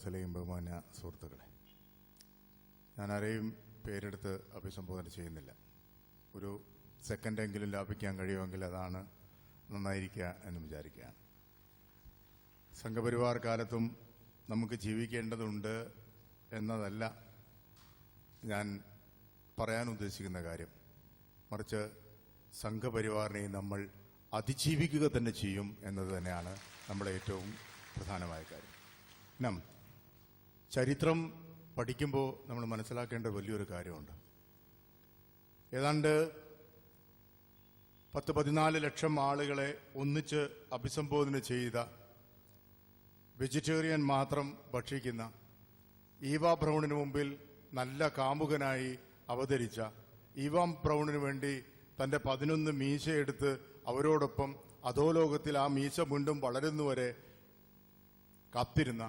സദസ്സിലെയും ബഹുമാന്യ സുഹൃത്തുക്കളെ, ഞാൻ ആരെയും പേരെടുത്ത് അഭിസംബോധന ചെയ്യുന്നില്ല. ഒരു സെക്കൻഡെങ്കിലും ലാഭിക്കാൻ കഴിയുമെങ്കിൽ അതാണ് നന്നായിരിക്കുക എന്ന് വിചാരിക്കുകയാണ്. സംഘപരിവാർ കാലത്തും നമുക്ക് ജീവിക്കേണ്ടതുണ്ട് എന്നതല്ല ഞാൻ പറയാൻ ഉദ്ദേശിക്കുന്ന കാര്യം. മറിച്ച് സംഘപരിവാറിനെ നമ്മൾ അതിജീവിക്കുക തന്നെ ചെയ്യും എന്നത് തന്നെയാണ് നമ്മുടെ ഏറ്റവും പ്രധാനമായ കാര്യം. ചരിത്രം പഠിക്കുമ്പോൾ നമ്മൾ മനസ്സിലാക്കേണ്ട വലിയൊരു കാര്യമുണ്ട്. ഏതാണ്ട് 10-14 ലക്ഷം ആളുകളെ ഒന്നിച്ച് അഭിസംബോധന ചെയ്ത, വെജിറ്റേറിയൻ മാത്രം ഭക്ഷിക്കുന്ന, ഈവ ബ്രൗണിന് മുമ്പിൽ നല്ല കാമുകനായി അവതരിച്ച, ഈവ ബ്രൗണിന് വേണ്ടി തന്റെ 11 മീശയെടുത്ത് അവരോടൊപ്പം അധോലോകത്തിൽ ആ മീശ വീണ്ടും വളരുന്നവരെ കാത്തിരുന്ന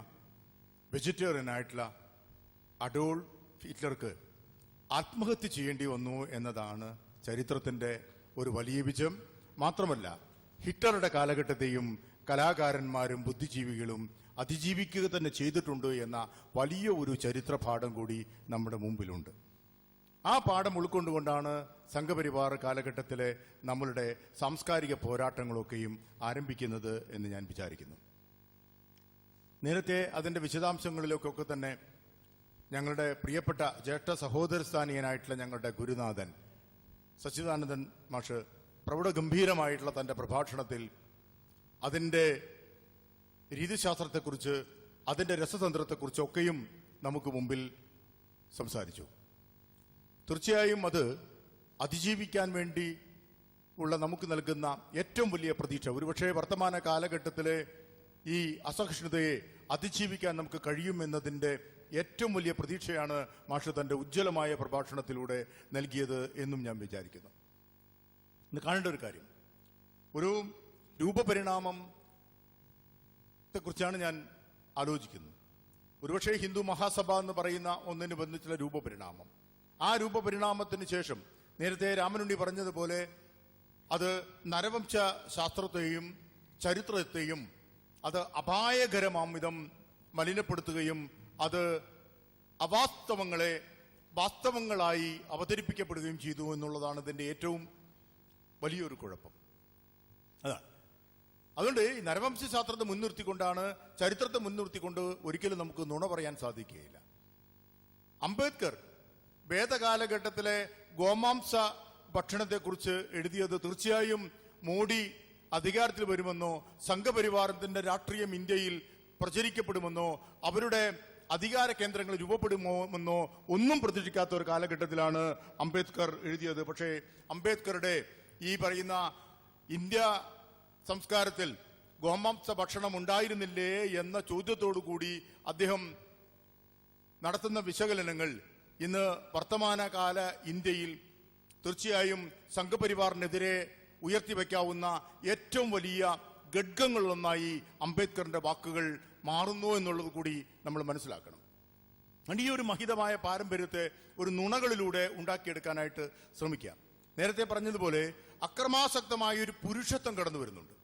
വെജിറ്റേറിയനായിട്ടുള്ള അഡോൾഫ് ഹിറ്റ്ലർക്ക് ആത്മഹത്യ ചെയ്യേണ്ടി വന്നു എന്നതാണ് ചരിത്രത്തിന്റെ ഒരു വലിയ വിജയം. മാത്രമല്ല, ഹിറ്റ്ലറുടെ കാലഘട്ടത്തെയും കലാകാരന്മാരും ബുദ്ധിജീവികളും അതിജീവിക്കുക തന്നെ ചെയ്തിട്ടുണ്ട് എന്ന വലിയ ഒരു ചരിത്ര പാഠം കൂടി നമ്മുടെ മുമ്പിലുണ്ട്. ആ പാഠം ഉൾക്കൊണ്ടുകൊണ്ടാണ് സംഘപരിവാർ കാലഘട്ടത്തിലെ നമ്മളുടെ സാംസ്കാരിക പോരാട്ടങ്ങളൊക്കെയും ആരംഭിക്കുന്നത് എന്ന് ഞാൻ വിചാരിക്കുന്നു. നേരത്തെ അതിന്റെ വിശദാംശങ്ങളിലേക്കൊക്കെ തന്നെ ഞങ്ങളുടെ പ്രിയപ്പെട്ട ജ്യേഷ്ഠ സഹോദരസ്ഥാനീയനായിട്ടുള്ള ഞങ്ങളുടെ ഗുരുനാഥൻ സച്ചിദാനന്ദൻ മാഷ് പ്രൗഢഗംഭീരമായിട്ടുള്ള തന്റെ പ്രഭാഷണത്തിൽ അതിന്റെ രീതിശാസ്ത്രത്തെക്കുറിച്ച്, അതിന്റെ രസതന്ത്രത്തെക്കുറിച്ചൊക്കെയും നമുക്ക് മുമ്പിൽ സംസാരിച്ചു. തീർച്ചയായും അത് അതിജീവിക്കാൻ വേണ്ടി ഉള്ള നമുക്ക് നൽകുന്ന ഏറ്റവും വലിയ പ്രതീക്ഷ, ഒരുപക്ഷെ വർത്തമാന കാലഘട്ടത്തിലെ ഈ അസഹിഷ്ണുതയെ അതിജീവിക്കാൻ നമുക്ക് കഴിയുമെന്നതിന്റെ ഏറ്റവും വലിയ പ്രതീക്ഷയാണ് മാഷ് തന്റെ ഉജ്ജ്വലമായ പ്രഭാഷണത്തിലൂടെ നൽകിയത് എന്നും ഞാൻ വിചാരിക്കുന്നു. ഇന്ന് കാണേണ്ട ഒരു കാര്യം, ഒരു രൂപപരിണാമത്തെക്കുറിച്ചാണ് ഞാൻ ആലോചിക്കുന്നത്. ഒരുപക്ഷെ ഹിന്ദു മഹാസഭ എന്ന് പറയുന്ന ഒന്നിന് ബന്ധിച്ചുള്ള രൂപപരിണാമം, ആ രൂപപരിണാമത്തിന് ശേഷം നേരത്തെ രാമനുണ്ണി പറഞ്ഞതുപോലെ അത് നരവംശ ശാസ്ത്രത്തെയും ചരിത്രത്തെയും അത് അപായകരമാം വിധം മലിനപ്പെടുത്തുകയും അത് അവാസ്തവങ്ങളെ വാസ്തവങ്ങളായി അവതരിപ്പിക്കപ്പെടുകയും ചെയ്തു എന്നുള്ളതാണ് ഇതിന്റെ ഏറ്റവും വലിയൊരു കുഴപ്പം. അതാണ്. അതുകൊണ്ട് ഈ നരവംശ ശാസ്ത്രത്തെ മുൻനിർത്തിക്കൊണ്ടാണ്, ചരിത്രത്തെ മുൻനിർത്തിക്കൊണ്ട് ഒരിക്കലും നമുക്ക് നുണ പറയാൻ സാധിക്കുകയില്ല. അംബേദ്കർ വേദകാലഘട്ടത്തിലെ ഗോമാംസ ഭക്ഷണത്തെക്കുറിച്ച് എഴുതിയത് തീർച്ചയായും മോഡി അധികാരത്തിൽ വരുമെന്നോ സംഘപരിവാരത്തിന്റെ രാഷ്ട്രീയം ഇന്ത്യയിൽ പ്രചരിക്കപ്പെടുമെന്നോ അവരുടെ അധികാര കേന്ദ്രങ്ങൾ രൂപപ്പെടുമെന്നോ ഒന്നും പ്രതീക്ഷിക്കാത്ത ഒരു കാലഘട്ടത്തിലാണ് അംബേദ്കർ എഴുതിയത്. പക്ഷേ അംബേദ്കറുടെ ഈ പറയുന്ന ഇന്ത്യ സംസ്കാരത്തിൽ ഗോമാംസ ഭക്ഷണം ഉണ്ടായിരുന്നില്ലേ എന്ന ചോദ്യത്തോടു കൂടി അദ്ദേഹം നടത്തുന്ന വിശകലനങ്ങൾ ഇന്ന് വർത്തമാനകാല ഇന്ത്യയിൽ തീർച്ചയായും സംഘപരിവാറിനെതിരെ ഉയർത്തിവെക്കാവുന്ന ഏറ്റവും വലിയ ഘഡ്ഗങ്ങളിലൊന്നായി അംബേദ്കറിന്റെ വാക്കുകൾ മാറുന്നു എന്നുള്ളത് കൂടി നമ്മൾ മനസ്സിലാക്കണം. ഈ ഒരു മഹിതമായ പാരമ്പര്യത്തെ ഒരു നുണകളിലൂടെ ഉണ്ടാക്കിയെടുക്കാനായിട്ട് ശ്രമിക്കാം. നേരത്തെ പറഞ്ഞതുപോലെ അക്രമാസക്തമായ ഒരു പുരുഷത്വം കടന്നു വരുന്നുണ്ട്.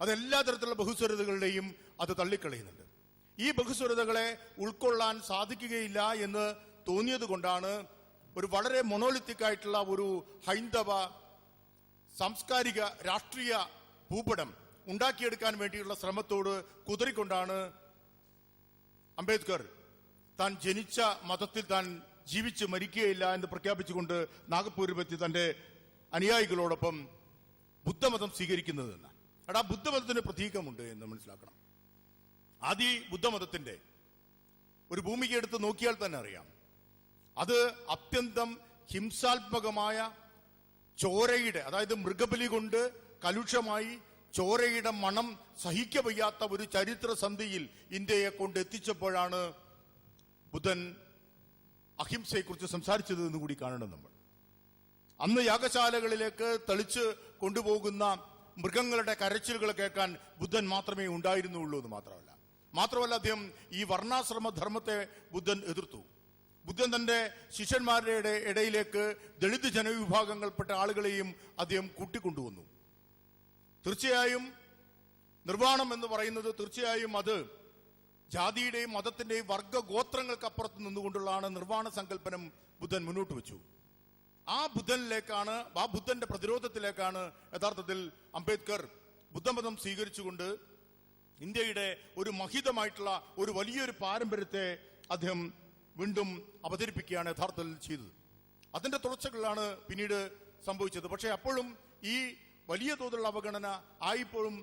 അതെല്ലാ തരത്തിലുള്ള ബഹുസ്വരതകളുടെയും അത് തള്ളിക്കളയുന്നുണ്ട്. ഈ ബഹുസ്വരതകളെ ഉൾക്കൊള്ളാൻ സാധിക്കുകയില്ല എന്ന് തോന്നിയത് കൊണ്ടാണ് ഒരു വളരെ മൊണോലിത്തിക് ഒരു ഹൈന്ദവ സാംസ്കാരിക രാഷ്ട്രീയ ഭൂപടം ഉണ്ടാക്കിയെടുക്കാൻ വേണ്ടിയുള്ള ശ്രമത്തോട് കുതിരിക്കൊണ്ടാണ് അംബേദ്കർ താൻ ജനിച്ച മതത്തിൽ താൻ ജീവിച്ച് മരിക്കുകയില്ല എന്ന് പ്രഖ്യാപിച്ചുകൊണ്ട് നാഗപ്പൂരിലെത്തി തന്റെ അനുയായികളോടൊപ്പം ബുദ്ധമതം സ്വീകരിക്കുന്നതെന്ന്. അവിടെ ആ ബുദ്ധമതത്തിന് പ്രതീകമുണ്ട് എന്ന് മനസ്സിലാക്കണം. ആദി ബുദ്ധമതത്തിന്റെ ഒരു ഭൂമിക എടുത്ത് നോക്കിയാൽ തന്നെ അറിയാം, അത് അത്യന്തം ഹിംസാത്മകമായ ചോരയുടെ, അതായത് മൃഗബലി കൊണ്ട് കലുഷമായി ചോരയുടെ മണം സഹിക്കവയ്യാത്ത ഒരു ചരിത്ര സന്ധിയിൽ ഇന്ത്യയെ കൊണ്ട് എത്തിച്ചപ്പോഴാണ് ബുദ്ധൻ അഹിംസയെക്കുറിച്ച് സംസാരിച്ചത് എന്ന് കൂടി കാണണം നമ്മൾ. അന്ന് യാഗശാലകളിലേക്ക് തെളിച്ച് കൊണ്ടുപോകുന്ന മൃഗങ്ങളുടെ കരച്ചിലുകൾ കേൾക്കാൻ ബുദ്ധൻ മാത്രമേ ഉണ്ടായിരുന്നുള്ളൂ എന്ന് മാത്രമല്ല അദ്ദേഹം ഈ വർണ്ണാശ്രമ ധർമ്മത്തെ ബുദ്ധൻ എതിർത്തു. ബുദ്ധൻ തന്റെ ശിഷ്യന്മാരുടെ ഇടയിലേക്ക് ദളിത് ജനവിഭാഗങ്ങൾപ്പെട്ട ആളുകളെയും അദ്ദേഹം കൂട്ടിക്കൊണ്ടുവന്നു. തീർച്ചയായും നിർവ്വാണം എന്ന് പറയുന്നത് തീർച്ചയായും അത് ജാതിയുടെയും മതത്തിന്റെയും വർഗ ഗോത്രങ്ങൾക്കപ്പുറത്ത് നിന്നുകൊണ്ടുള്ളതാണ് നിർവ്വാണ സങ്കല്പനം ബുദ്ധൻ മുന്നോട്ട് വെച്ചു. ആ ബുദ്ധന്റെ പ്രതിരോധത്തിലേക്കാണ് യഥാർത്ഥത്തിൽ അംബേദ്കർ ബുദ്ധമതം സ്വീകരിച്ചുകൊണ്ട് ഇന്ത്യയുടെ ഒരു മഹിതമായിട്ടുള്ള ഒരു വലിയൊരു പാരമ്പര്യത്തെ അദ്ദേഹം വീണ്ടും അവതരിപ്പിക്കുകയാണ് യഥാർത്ഥത്തിൽ ചെയ്തത്. അതിന്റെ തുടർച്ചകളാണ് പിന്നീട് സംഭവിച്ചത്. പക്ഷേ അപ്പോഴും ഈ വലിയ തോതിലുള്ള അവഗണന ആയിപ്പോഴും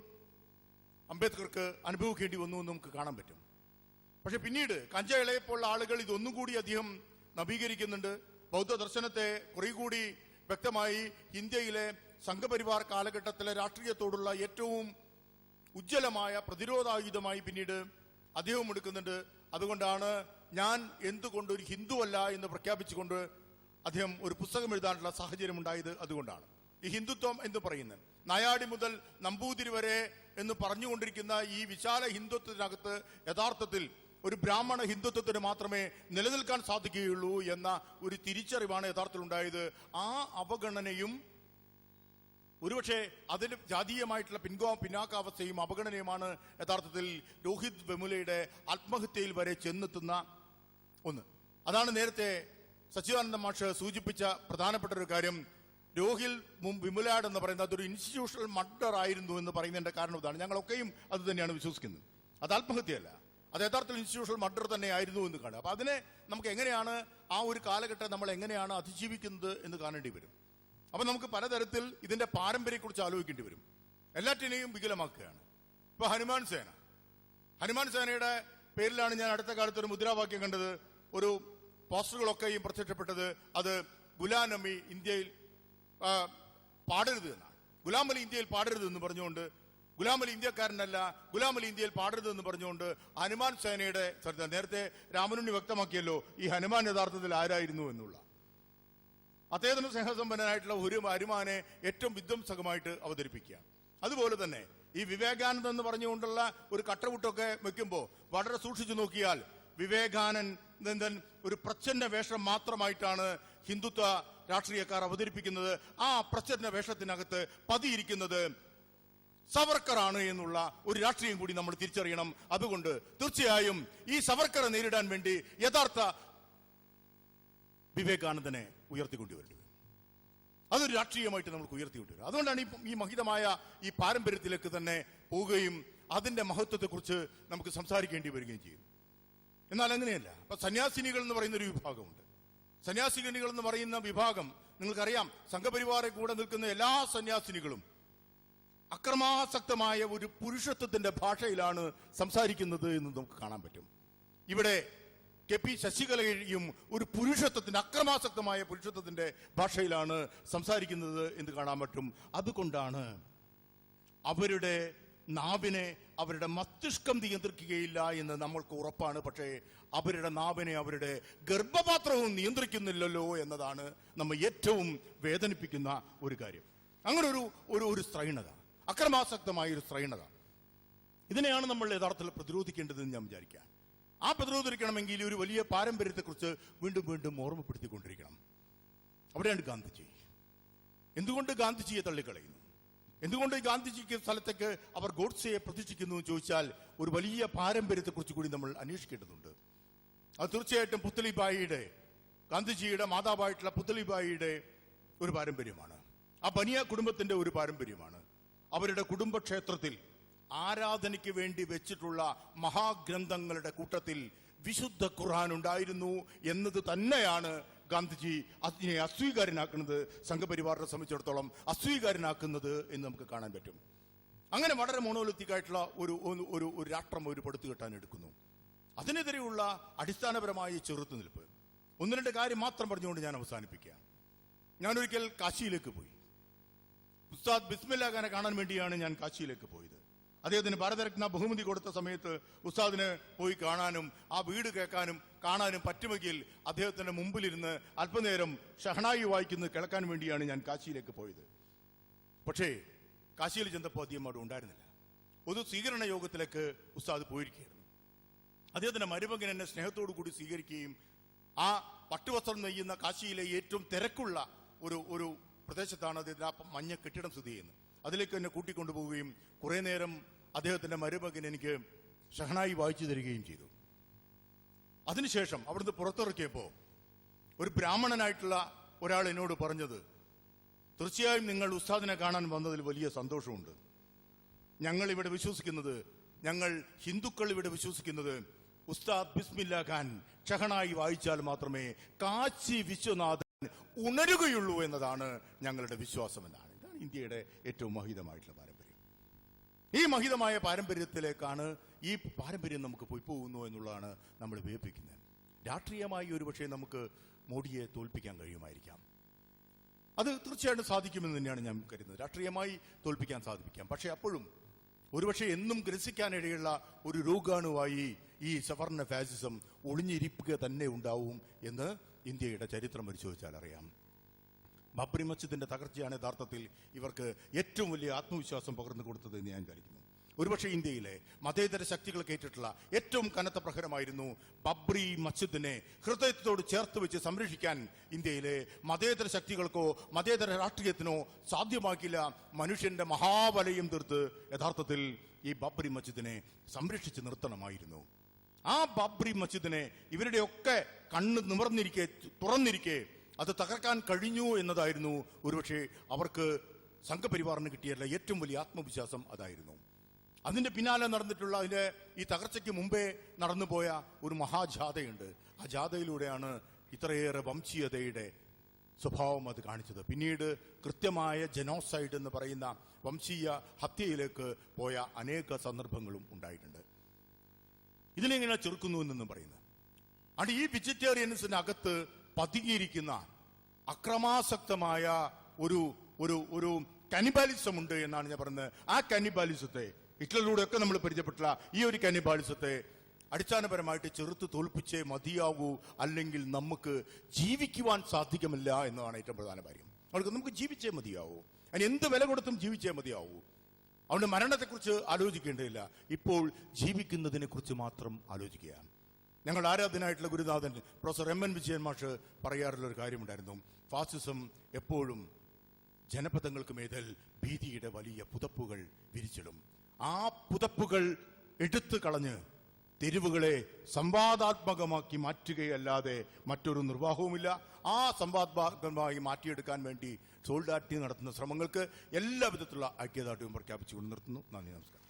അംബേദ്കർക്ക് അനുഭവിക്കേണ്ടി വന്നു എന്ന് നമുക്ക് കാണാൻ പറ്റും. പക്ഷെ പിന്നീട് കഞ്ച ഇളയപ്പോഴുള്ള ആളുകൾ ഇതൊന്നും കൂടി അധികം നവീകരിക്കുന്നുണ്ട്. ബൗദ്ധ ദർശനത്തെ കുറെ കൂടി വ്യക്തമായി ഇന്ത്യയിലെ സംഘപരിവാർ കാലഘട്ടത്തിലെ രാഷ്ട്രീയത്തോടുള്ള ഏറ്റവും ഉജ്ജ്വലമായ പ്രതിരോധായുധമായി പിന്നീട് അദ്ദേഹം എടുക്കുന്നുണ്ട്. അതുകൊണ്ടാണ് ഞാൻ എന്തുകൊണ്ട് ഒരു ഹിന്ദുവല്ല എന്ന് പ്രഖ്യാപിച്ചുകൊണ്ട് അദ്ദേഹം ഒരു പുസ്തകം എഴുതാനുള്ള സാഹചര്യം ഉണ്ടായത്. അതുകൊണ്ടാണ് ഈ ഹിന്ദുത്വം എന്ന് പറയുന്നത് നായാടി മുതൽ നമ്പൂതിരി വരെ എന്ന് പറഞ്ഞുകൊണ്ടിരിക്കുന്ന ഈ വിശാല ഹിന്ദുത്വത്തിനകത്ത് യഥാർത്ഥത്തിൽ ഒരു ബ്രാഹ്മണ ഹിന്ദുത്വത്തിന് മാത്രമേ നിലനിൽക്കാൻ സാധിക്കുകയുള്ളൂ എന്ന ഒരു തിരിച്ചറിവാണ് യഥാർത്ഥത്തിൽ ഉണ്ടായത്. ആ അവഗണനയും ഒരുപക്ഷെ അതിൽ ജാതീയമായിട്ടുള്ള പിന്നാക്കാവസ്ഥയും അവഗണനയുമാണ് യഥാർത്ഥത്തിൽ രോഹിത് വെമുലയുടെ ആത്മഹത്യയിൽ വരെ ചെന്നെത്തുന്ന ഒന്ന്. അതാണ് നേരത്തെ സച്ചിദാനന്ദ മാഷ് സൂചിപ്പിച്ച പ്രധാനപ്പെട്ട ഒരു കാര്യം. രോഹിൽ വിമുലാഡ് എന്ന് പറയുന്നത് അതൊരു ഇൻസ്റ്റിറ്റ്യൂഷണൽ മർഡർ ആയിരുന്നു എന്ന് പറയുന്നതിന്റെ കാരണം ഇതാണ്. ഞങ്ങളൊക്കെയും അത് തന്നെയാണ് വിശ്വസിക്കുന്നത്. അത് ആത്മഹത്യയല്ല, അത് യഥാർത്ഥത്തിൽ ഇൻസ്റ്റിറ്റ്യൂഷണൽ മർഡർ തന്നെ ആയിരുന്നു എന്ന് കാണുക. അപ്പൊ അതിനെ നമുക്ക് എങ്ങനെയാണ് ആ ഒരു കാലഘട്ടം നമ്മൾ എങ്ങനെയാണ് അതിജീവിക്കുന്നത് എന്ന് കാണേണ്ടി വരും. അപ്പൊ നമുക്ക് പലതരത്തിൽ ഇതിന്റെ പാരമ്പര്യത്തെക്കുറിച്ച് ആലോചിക്കേണ്ടി വരും. എല്ലാറ്റിനെയും വികലമാക്കുകയാണ്. ഇപ്പൊ ഹനുമാൻ സേനയുടെ പേരിലാണ് ഞാൻ അടുത്ത കാലത്ത് ഒരു മുദ്രാവാക്യം കണ്ടത്. ഒരു പോസ്റ്ററുകളൊക്കെയും പ്രത്യക്ഷപ്പെട്ടത് അത് ഗുലാം നബി ഇന്ത്യയിൽ പാടരുത് എന്നാണ്. ഗുലാം അലി ഇന്ത്യയിൽ പാടരുത് എന്ന് പറഞ്ഞുകൊണ്ട്, ഗുലാം അലി ഇന്ത്യക്കാരനല്ല, ഗുലാം അലി ഇന്ത്യയിൽ പാടരുത് എന്ന് പറഞ്ഞുകൊണ്ട് ഹനുമാൻ സേനയുടെ നേരത്തെ രാമനുണ്ണി വ്യക്തമാക്കിയല്ലോ ഈ ഹനുമാൻ യഥാർത്ഥത്തിൽ ആരായിരുന്നു എന്നുള്ള. അദ്ദേഹത്തിന് സ്നേഹസമ്പന്നനായിട്ടുള്ള ഒരു ഹനുമാനെ ഏറ്റവും വിധ്വംസകമായിട്ട് അവതരിപ്പിക്കുക. അതുപോലെ തന്നെ ഈ വിവേകാനന്ദൻ എന്ന് പറഞ്ഞുകൊണ്ടുള്ള ഒരു കട്ടവുട്ടൊക്കെ വെക്കുമ്പോൾ വളരെ സൂക്ഷിച്ചു നോക്കിയാൽ വിവേകാനന്ദൻ ഒരു പ്രച്ഛന്ന വേഷം മാത്രമായിട്ടാണ് ഹിന്ദുത്വ രാഷ്ട്രീയക്കാർ അവതരിപ്പിക്കുന്നത്. ആ പ്രച്ഛന്ന വേഷത്തിനകത്ത് പതിയിരിക്കുന്നത് സവർക്കറാണ് എന്നുള്ള ഒരു രാഷ്ട്രീയം കൂടി നമ്മൾ തിരിച്ചറിയണം. അതുകൊണ്ട് തീർച്ചയായും ഈ സവർക്കറെ നേരിടാൻ വേണ്ടി യഥാർത്ഥ വിവേകാനന്ദനെ ഉയർത്തിക്കൊണ്ടുവരേണ്ടി വരും. അതൊരു രാഷ്ട്രീയമായിട്ട് നമുക്ക് ഉയർത്തിക്കൊണ്ടുവരും. അതുകൊണ്ടാണ് ഈ മഹിതമായ ഈ പാരമ്പര്യത്തിലേക്ക് തന്നെ പോവുകയും അതിന്റെ മഹത്വത്തെക്കുറിച്ച് നമുക്ക് സംസാരിക്കേണ്ടി വരികയും ചെയ്യും. എന്നാൽ അങ്ങനെയല്ല. അപ്പൊ സന്യാസിനികൾ എന്ന് പറയുന്ന ഒരു വിഭാഗമുണ്ട്. സന്യാസിനികൾ എന്ന് പറയുന്ന വിഭാഗം നിങ്ങൾക്കറിയാം, സംഘപരിവാറെ കൂടെ നിൽക്കുന്ന എല്ലാ സന്യാസിനികളും അക്രമാസക്തമായ ഒരു പുരുഷത്വത്തിന്റെ ഭാഷയിലാണ് സംസാരിക്കുന്നത് എന്ന് നമുക്ക് കാണാൻ പറ്റും. ഇവിടെ KP ശശികലയും ഒരു പുരുഷത്വത്തിന്റെ അക്രമാസക്തമായ പുരുഷത്വത്തിന്റെ ഭാഷയിലാണ് സംസാരിക്കുന്നത് എന്ന് കാണാൻ പറ്റും. അതുകൊണ്ടാണ് അവരുടെ നാവിനെ അവരുടെ മസ്തിഷ്കം നിയന്ത്രിക്കുകയില്ല എന്ന് നമ്മൾക്ക് ഉറപ്പാണ്. പക്ഷേ അവരുടെ നാവിനെ അവരുടെ ഗർഭപാത്രവും നിയന്ത്രിക്കുന്നില്ലല്ലോ എന്നതാണ് നമ്മെ ഏറ്റവും വേദനിപ്പിക്കുന്ന ഒരു കാര്യം. അങ്ങനെ ഒരു സ്ത്രൈണത, അക്രമാസക്തമായ ഒരു സ്ത്രൈണത, ഇതിനെയാണ് നമ്മൾ യഥാർത്ഥത്തിൽ പ്രതിരോധിക്കേണ്ടതെന്ന് ഞാൻ വിചാരിക്കാം. ആ പ്രതിരോധിക്കണമെങ്കിൽ ഒരു വലിയ പാരമ്പര്യത്തെക്കുറിച്ച് വീണ്ടും വീണ്ടും ഓർമ്മപ്പെടുത്തിക്കൊണ്ടിരിക്കണം. അവിടെയാണ് ഗാന്ധിജി. എന്തുകൊണ്ട് ഗാന്ധിജിയെ തള്ളിക്കളയുന്നു? എന്തുകൊണ്ട് ഗാന്ധിജിക്ക് സ്ഥലത്തേക്ക് അവർ ഗോഡ്സെയെ പ്രതിഷ്ഠിക്കുന്നു എന്ന് ചോദിച്ചാൽ ഒരു വലിയ പാരമ്പര്യത്തെക്കുറിച്ച് കൂടി നമ്മൾ അന്വേഷിക്കേണ്ടതുണ്ട്. അത് തീർച്ചയായിട്ടും പുത്തലിബായിയുടെ, ഗാന്ധിജിയുടെ മാതാവായിട്ടുള്ള പുത്തലിബായിയുടെ ഒരു പാരമ്പര്യമാണ്. ആ ബനിയ കുടുംബത്തിന്റെ ഒരു പാരമ്പര്യമാണ്. അവരുടെ കുടുംബക്ഷേത്രത്തിൽ ആരാധനയ്ക്ക് വേണ്ടി വെച്ചിട്ടുള്ള മഹാഗ്രന്ഥങ്ങളുടെ കൂട്ടത്തിൽ വിശുദ്ധ ഖുർആൻ ഉണ്ടായിരുന്നു എന്നത് തന്നെയാണ് ഗാന്ധിജി അതിനെ അസ്വീകാര്യനാക്കുന്നത്, സംഘപരിവാറിനെ സംബന്ധിച്ചിടത്തോളം അസ്വീകാര്യനാക്കുന്നത് എന്ന് നമുക്ക് കാണാൻ പറ്റും. അങ്ങനെ വളരെ മോണോലിത്തിക്കായിട്ടുള്ള ഒരു രാഷ്ട്രം ഒരു പടുത്തുകെട്ടാൻ എടുക്കുന്നു. അതിനെതിരെയുള്ള അടിസ്ഥാനപരമായ ചെറുത്തുനിൽപ്പ്. ഒന്ന് രണ്ട് കാര്യം മാത്രം പറഞ്ഞുകൊണ്ട് ഞാൻ അവസാനിപ്പിക്കുക. ഞാനൊരിക്കൽ കാശിയിലേക്ക് പോയി. ഉസ്താദ് ബിസ്മില്ലാ ഖാനെ കാണാൻ വേണ്ടിയാണ് ഞാൻ കാശിയിലേക്ക് പോയത്. അദ്ദേഹത്തിന് ഭാരതരത്ന ബഹുമതി കൊടുത്ത സമയത്ത് ഉസ്താദിനെ പോയി കാണാനും ആ വീട് കേൾക്കാനും കാണാനും പറ്റുമെങ്കിൽ അദ്ദേഹത്തിന്റെ മുമ്പിലിരുന്ന് അല്പനേരം ഷഹനായി വായിക്കുന്നത് കേൾക്കാൻ വേണ്ടിയാണ് ഞാൻ കാശിയിലേക്ക് പോയത്. പക്ഷേ കാശിയിൽ ചെന്നപ്പോൾ അദ്ദേഹം അവിടെ ഉണ്ടായിരുന്നില്ല. ഒരു സ്വീകരണ യോഗത്തിലേക്ക് ഉസ്താദ് പോയിരിക്കുകയായിരുന്നു. അദ്ദേഹത്തിന്റെ മരുമകൻ എന്നെ സ്നേഹത്തോടു കൂടി സ്വീകരിക്കുകയും ആ പട്ടുവസ്ത്രം നെയ്യുന്ന കാശിയിലെ ഏറ്റവും തിരക്കുള്ള ഒരു പ്രദേശത്താണ് അദ്ദേഹത്തിന് ആ മഞ്ഞ കെട്ടിടം സ്ഥിതി ചെയ്യുന്നത്. അതിലേക്ക് എന്നെ കൂട്ടിക്കൊണ്ടുപോവുകയും കുറെ നേരം അദ്ദേഹത്തിന്റെ മരുമകൻ എനിക്ക് ഷഹനായി വായിച്ചു തരികയും ചെയ്തു. അതിനുശേഷം അവിടുന്ന് പുറത്തിറക്കിയപ്പോൾ ഒരു ബ്രാഹ്മണനായിട്ടുള്ള ഒരാൾ എന്നോട് പറഞ്ഞത്, തീർച്ചയായും നിങ്ങൾ ഉസ്താദിനെ കാണാൻ വന്നതിൽ വലിയ സന്തോഷമുണ്ട്. ഞങ്ങൾ ഹിന്ദുക്കൾ ഇവിടെ വിശ്വസിക്കുന്നത് ഉസ്താദ് ബിസ്മില്ല ഖാൻ ഷഹനായി വായിച്ചാൽ മാത്രമേ കാശി വിശ്വനാഥൻ ഉണരുകയുള്ളൂ എന്നതാണ് ഞങ്ങളുടെ വിശ്വാസമെന്നാണ്. ഇതാണ് ഇന്ത്യയുടെ ഏറ്റവും മഹിതമായിട്ടുള്ള പാരമ്പര്യം. ഈ മഹിതമായ പാരമ്പര്യത്തിലേക്കാണ് ഈ പാരമ്പര്യം നമുക്ക് പോയി പോകുന്നു എന്നുള്ളതാണ് നമ്മൾ വിയപ്പിക്കുന്നത്. രാഷ്ട്രീയമായി ഒരുപക്ഷെ നമുക്ക് മോഡിയെ തോൽപ്പിക്കാൻ കഴിയുമായിരിക്കാം. അത് തീർച്ചയായിട്ടും സാധിക്കുമെന്ന് തന്നെയാണ് ഞാൻ കരുതുന്നത്. രാഷ്ട്രീയമായി തോൽപ്പിക്കാൻ സാധിപ്പിക്കാം. പക്ഷെ അപ്പോഴും ഒരുപക്ഷെ എന്നും ഗ്രസിക്കാനിടയുള്ള ഒരു രോഗാണുവായി ഈ സവർണ ഫാസിസം ഒളിഞ്ഞിരിക്കുക തന്നെ ഉണ്ടാവും എന്ന് ഇന്ത്യയുടെ ചരിത്രം പരിശോധിച്ചാൽ അറിയാം. ബാബറി മസ്ജിദിന്റെ തകർച്ചയാണ് യഥാർത്ഥത്തിൽ ഇവർക്ക് ഏറ്റവും വലിയ ആത്മവിശ്വാസം പകർന്നു കൊടുത്തത് എന്ന് ഞാൻ കരുതുന്നു. ഒരുപക്ഷെ ഇന്ത്യയിലെ മതേതര ശക്തികൾക്ക് ഏറ്റിട്ടുള്ള ഏറ്റവും കനത്ത പ്രഹരമായിരുന്നു ബാബറി മസ്ജിദിനെ ഹൃദയത്തോട് ചേർത്ത് വെച്ച് സംരക്ഷിക്കാൻ ഇന്ത്യയിലെ മതേതര ശക്തികൾക്കോ മതേതര രാഷ്ട്രീയത്തിനോ സാധ്യമാക്കില്ല. മനുഷ്യന്റെ മഹാവലയം തീർത്ത് യഥാർത്ഥത്തിൽ ഈ ബാബറി മസ്ജിദിനെ സംരക്ഷിച്ച് നിർത്തണമായിരുന്നു. ആ ബാബറി മസ്ജിദിനെ ഇവരുടെയൊക്കെ കണ്ണ് തുറന്നിരിക്കെ അത് തകർക്കാൻ കഴിഞ്ഞു എന്നതായിരുന്നു ഒരുപക്ഷെ അവർക്ക് സംഘപരിവാറിന് കിട്ടിയല്ല ഏറ്റവും വലിയ ആത്മവിശ്വാസം. അതായിരുന്നു അതിന്റെ പിന്നാലെ നടന്നിട്ടുള്ള ഈ തകർച്ചയ്ക്ക് മുമ്പേ നടന്നുപോയ ഒരു മഹാജാഥയുണ്ട്. ആ ജാഥയിലൂടെയാണ് ഇത്രയേറെ വംശീയതയുടെ സ്വഭാവം അത് കാണിച്ചത്. പിന്നീട് കൃത്യമായ ജനോസൈഡ് എന്ന് പറയുന്ന വംശീയ ഹത്യയിലേക്ക് പോയ അനേക സന്ദർഭങ്ങളും ഉണ്ടായിട്ടുണ്ട്. ഇതിനെങ്ങനെ ചെറുക്കുന്നു എന്നും പറയുന്നത് ആണ് ഈ വെജിറ്റേറിയൻസിനകത്ത് പതുങ്ങിയിരിക്കുന്ന അക്രമാസക്തമായ ഒരു കനിബാലിസം ഉണ്ട് എന്നാണ് ഞാൻ പറയുന്നത്. ആ കനിബാലിസത്തെ ഹിറ്റ്ലറിലൂടെ ഒക്കെ നമ്മൾ പരിചയപ്പെട്ടുള്ള ഈ ഒരു കനിബാലിസത്തെ അടിസ്ഥാനപരമായിട്ട് ചെറുത്ത് തോൽപ്പിച്ചേ മതിയാകൂ, അല്ലെങ്കിൽ നമുക്ക് ജീവിക്കുവാൻ സാധിക്കുമില്ല എന്നതാണ് ഏറ്റവും പ്രധാന കാര്യം. അവർക്ക് നമുക്ക് ജീവിച്ചേ മതിയാവൂ, അതിന് എന്ത് വില കൊടുത്തും ജീവിച്ചേ മതിയാവൂ. അതുകൊണ്ട് മരണത്തെക്കുറിച്ച് ആലോചിക്കേണ്ടതില്ല, ഇപ്പോൾ ജീവിക്കുന്നതിനെ കുറിച്ച് മാത്രം ആലോചിക്കുക. ഞങ്ങൾ ആരാധനായിട്ടുള്ള ഗുരുനാഥൻ പ്രൊഫസർ എം.എൻ. വിജയൻ മാഷ് പറയാറുള്ള ഒരു കാര്യമുണ്ടായിരുന്നു. ഫാസിസം എപ്പോഴും ജനപദങ്ങൾക്ക് മേൽ ഭീതിയുടെ വലിയ പുതപ്പുകൾ വിരിച്ചിടും. ആ പുതപ്പുകൾ എടുത്തു കളഞ്ഞ് തെരുവുകളെ സംവാദാത്മകമാക്കി മാറ്റുകയല്ലാതെ മറ്റൊരു നിർവാഹവുമില്ല. ആ സംവാദാത്മകമായി മാറ്റിയെടുക്കാൻ വേണ്ടി സോൾഡാറ്റി നടത്തുന്ന ശ്രമങ്ങൾക്ക് എല്ലാവിധത്തിലുള്ള ഐക്യദാർഢ്യവും പ്രഖ്യാപിച്ചുകൊണ്ട് നിർത്തുന്നു. നന്ദി, നമസ്കാരം.